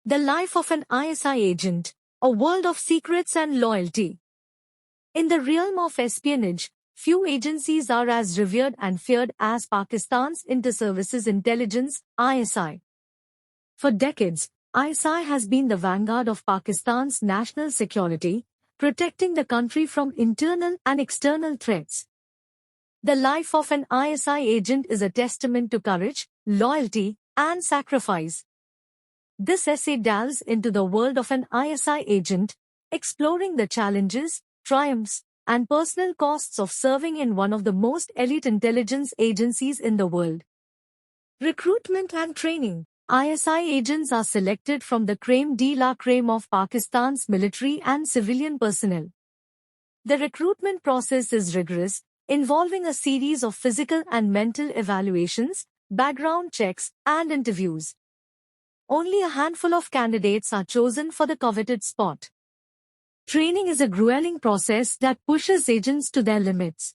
The life of an ISI agent, a world of secrets and loyalty. In the realm of espionage, few agencies are as revered and feared as Pakistan's Inter-Services Intelligence, ISI. For decades, ISI has been the vanguard of Pakistan's national security, protecting the country from internal and external threats. The life of an ISI agent is a testament to courage, loyalty, and sacrifice. This essay delves into the world of an ISI agent, exploring the challenges, triumphs, and personal costs of serving in one of the most elite intelligence agencies in the world. Recruitment and training. ISI agents are selected from the crème de la crème of Pakistan's military and civilian personnel. The recruitment process is rigorous, involving a series of physical and mental evaluations, background checks, and interviews. Only a handful of candidates are chosen for the coveted spot. Training is a grueling process that pushes agents to their limits.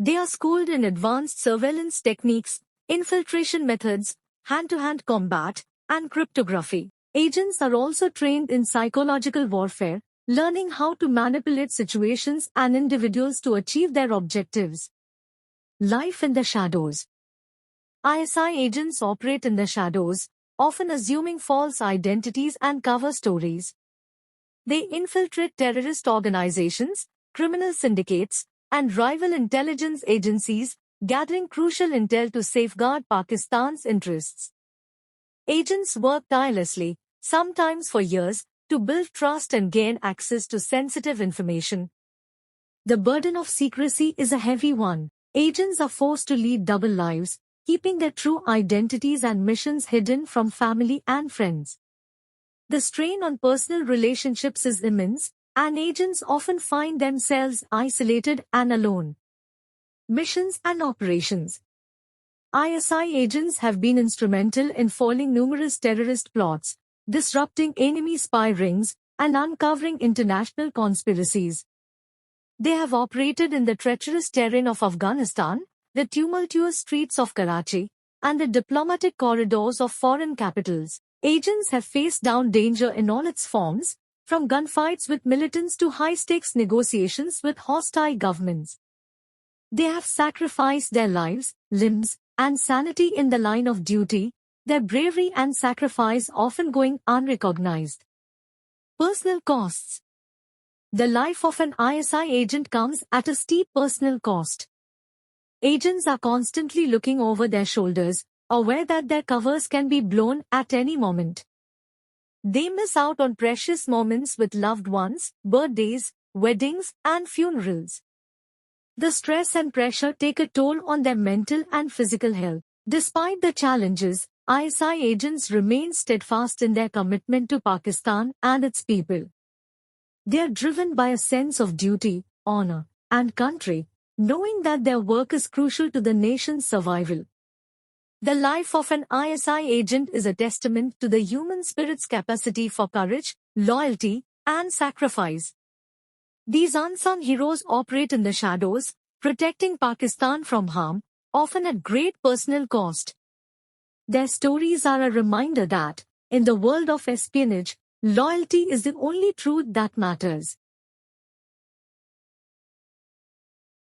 They are schooled in advanced surveillance techniques, infiltration methods, hand-to-hand combat, and cryptography. Agents are also trained in psychological warfare, learning how to manipulate situations and individuals to achieve their objectives. Life in the shadows. ISI agents operate in the shadows, often assuming false identities and cover stories. They infiltrate terrorist organizations, criminal syndicates, and rival intelligence agencies, gathering crucial intel to safeguard Pakistan's interests. Agents work tirelessly, sometimes for years, to build trust and gain access to sensitive information. The burden of secrecy is a heavy one. Agents are forced to lead double lives, keeping their true identities and missions hidden from family and friends. The strain on personal relationships is immense, and agents often find themselves isolated and alone. Missions and operations. ISI agents have been instrumental in foiling numerous terrorist plots, disrupting enemy spy rings, and uncovering international conspiracies. They have operated in the treacherous terrain of Afghanistan, the tumultuous streets of Karachi, and the diplomatic corridors of foreign capitals. Agents have faced down danger in all its forms, from gunfights with militants to high-stakes negotiations with hostile governments. They have sacrificed their lives, limbs, and sanity in the line of duty, their bravery and sacrifice often going unrecognized. Personal costs. The life of an ISI agent comes at a steep personal cost. Agents are constantly looking over their shoulders, aware that their covers can be blown at any moment. They miss out on precious moments with loved ones, birthdays, weddings, and funerals. The stress and pressure take a toll on their mental and physical health. Despite the challenges, ISI agents remain steadfast in their commitment to Pakistan and its people. They are driven by a sense of duty, honor, and country, knowing that their work is crucial to the nation's survival. The life of an ISI agent is a testament to the human spirit's capacity for courage, loyalty, and sacrifice. These unsung heroes operate in the shadows, protecting Pakistan from harm, often at great personal cost. Their stories are a reminder that, in the world of espionage, loyalty is the only truth that matters.